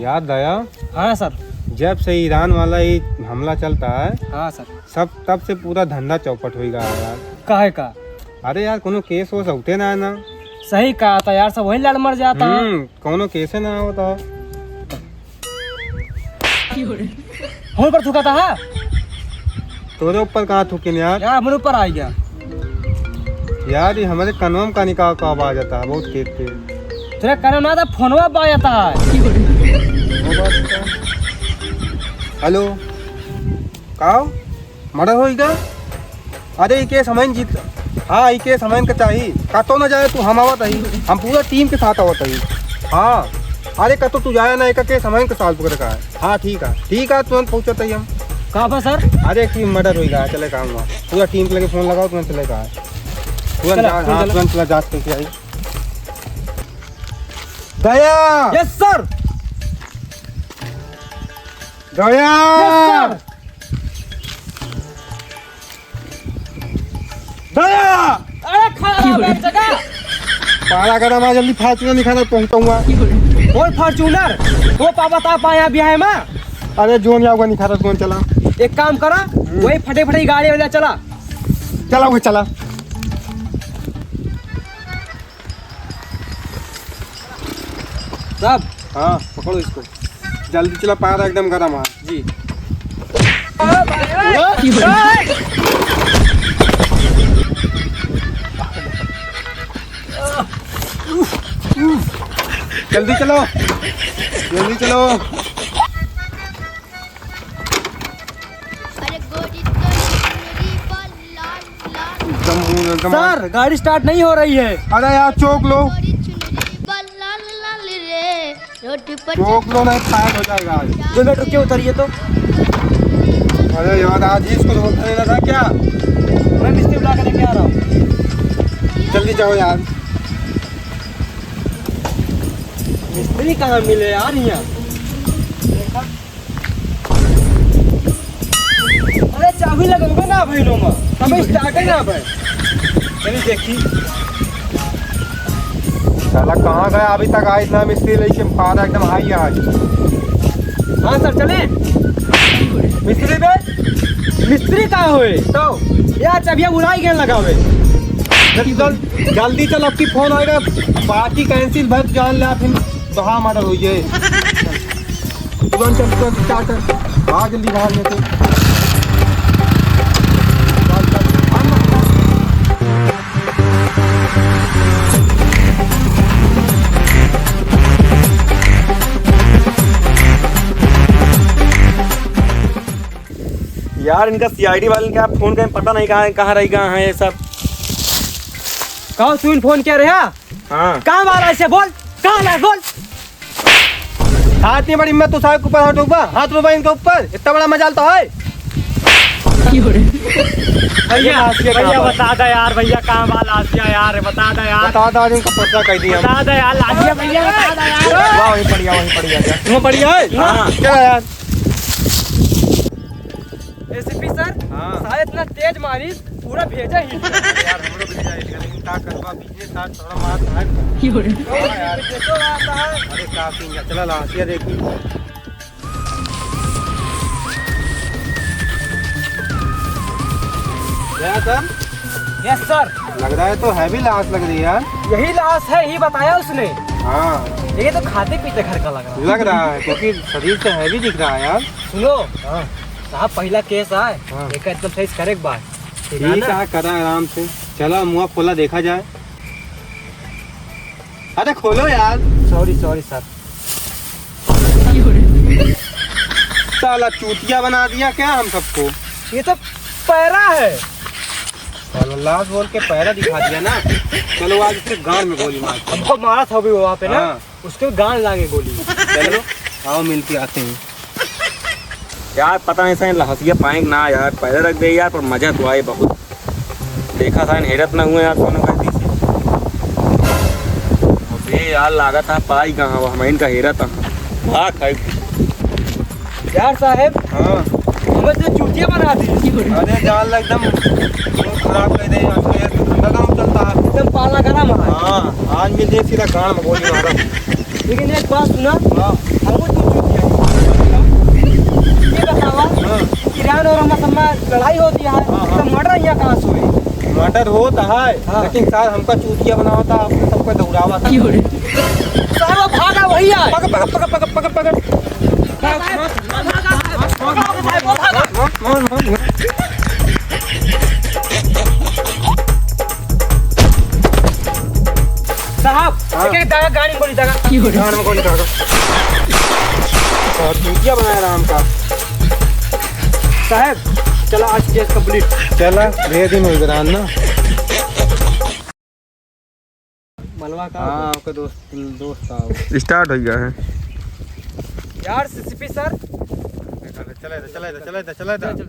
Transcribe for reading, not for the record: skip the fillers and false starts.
याद आया? हाँ सर। जब से ईरान वाला ये हमला चलता है, हाँ सर। सब तब से पूरा धंधा चौपट हो गया यार। काहे का? अरे यार कोनो केस वो होते ना है ना। सही कहा था यार, सब वही लड़ मर जाता है। कोनो केस ना होता। हम पर थूका था। तोरे ऊपर कहाँ थूके यार? यार हमारे ऊपर आ गया यार ये हमारे कन्वम का निकाह का आवाज आता है बहुत तेज तेज। तेरा कहना ना था, फोनवा आ जाता है। हेलो काओ मर्डर होएगा? अरे ये केस हमें जीत। हाँ ये केस हमें का चाहिए। कतो ना जाए तू हम आवत ही, हम पूरा टीम के साथ आवत ही। हाँ अरे कतो तू जाए ना, एक केस हमें के साथ पकड़ का है। हाँ ठीक है तुरंत पहुँचो तही हम। कहाँ पर सर? अरे एक मर्डर होएगा, चले काम हुआ। पूरा टीम के लगे फोन लगाओ, तुरंत चले का तुरंत चला जांच करके आई। दया। Yes sir. दया। दया। अरे खड़ा बैठ जगह। पारा गरम आ, जल्दी फार्चूनर निकालना पहुंचाऊंगा। कौन फॉर्चूनर? वो पापा था पाया बिहार में। अरे जोन आऊंगा निखारा कौन चला। एक काम करा, वही फटे फटे गाड़ी वाला चला। चला वो चला। सब हाँ पकड़ो इसको, जल्दी चला। पारा एकदम गरम है जी। जल्दी चलो जल्दी चलो। एकदम सर गाड़ी स्टार्ट नहीं हो रही है। अरे यार चौक लो नहीं फायर हो जाएगा आज। 2 मिनट रुकिए, उतरिए तो। अरे यार आज ही इसको बोलने लगा क्या? मैं मिस्त्री बुला के लेके आ रहा हूँ। जल्दी जाओ यार। मिस्त्री कहाँ मिले यार यहाँ? अरे चाबी लगोगे ना भाई नो में, तब स्टार्ट है ना भाई। चलिए देखी साला कहाँ गया अभी तक? आया इतना मिस्त्री लेके पारा एकदम हाई है आज। हाँ सर चले। मिस्त्री बे, मिस्त्री कहाँ हुए तो यार? चाबिया बुलाई गए लगावे। जल्दी चल, अब की फोन आएगा। पार्टी कैंसिल भर जान ला, फिर बहा मर्डर हुई है। तुरंत चल तुरंत स्टार्ट भाग जल्दी बाहर में तो। यार इनका सीआईडी वाले क्या फोन कहीं पता नहीं कहाँ रह गया है ये सब। कहाँ सुन फोन क्या रहा? हाँ कहाँ वाला ऐसे बोल, कहाँ ला बोल। हाथ नहीं बड़ी हिम्मत तो साहब के ऊपर हाथ ऊपर, हाथ ऊपर इनके ऊपर। इतना बड़ा मजाल तो है। भैया बता दे यार, भैया कहाँ वाला आसिया यार, बता दे यार। बता दो इनका पता कर दिया। बता दे यार लाजिया भैया, बता दे यार। वहीं पड़ गया वो बढ़िया है। हाँ। क्या यार? एसीपी सर, हाँ। शायद इतना तेज मारी पूरा भेजा ही। यार हमरो भी जाए, लेकिन का करवा पीछे साथ थोड़ा मार है। यार देखो आता है। अरे काफी है, चला लासिया देखी। क्या सर? Yes sir. लग रहा है तो हैवी लाश लग रही है यार। यही लाश है, ही बताया उसने। हाँ ये तो खाते पीते घर का लग रहा है, क्योंकि शरीर से हैवी दिख रहा है यार। सुनो साहब, पहला केस आए, हाँ। एक एकदम सही करे बात। ठीक है, करा आराम से। चलो मुँह खोला देखा जाए। अरे खोलो यार। Sorry sir. साला चूतिया बना दिया क्या हम सबको? ये तो पैरा है। चलो लाश बोल के पैरा दिखा दिया ना। चलो आज उसके गांड में गोली मार। हमको मारा था भी वहाँ पे ना, हाँ। उसके गांड लागे गोली। चलो आओ मिलते आते हैं। यार पता नहीं सही हंसिया पाएंगे ना यार, पहले रख दे यार, पर मजा तो आए बहुत। देखा था हैरत ना हुए यार सोनू गलती से। यार लागत था पाई कहाँ वो हमें इनका हेरा था। भाग खाई यार साहब, हाँ हमें तो चूतिया बना दी। अरे जान ला एकदम खराब कर दे। ठंडा काम चलता है एकदम पाला गरम है। हाँ। आज भी देख सीधा गांड में गोली मारा। लेकिन एक बात सुना, हाँ हमको लड़ाई होती है हाँ। तो मर्डर यहाँ कहाँ से हुई? मर्डर होता है हाँ। लेकिन सर हमका चूतिया बना होता आपने सबको दौड़ावा था सर वो भागा वही है। पकड़ पकड़ पकड़ पकड़ पकड़ पकड़ साहब हाँ। एक दागा गाड़ी बोली दागा जान में कौन जाएगा और चूतिया बनाया राम का साहब चला आज केस कंप्लीट। चला भैया दिन हो गया ना मलवा का हाँ आपका दोस्त था स्टार्ट हो गया है। यार सीसीपी सर चला चला चला चल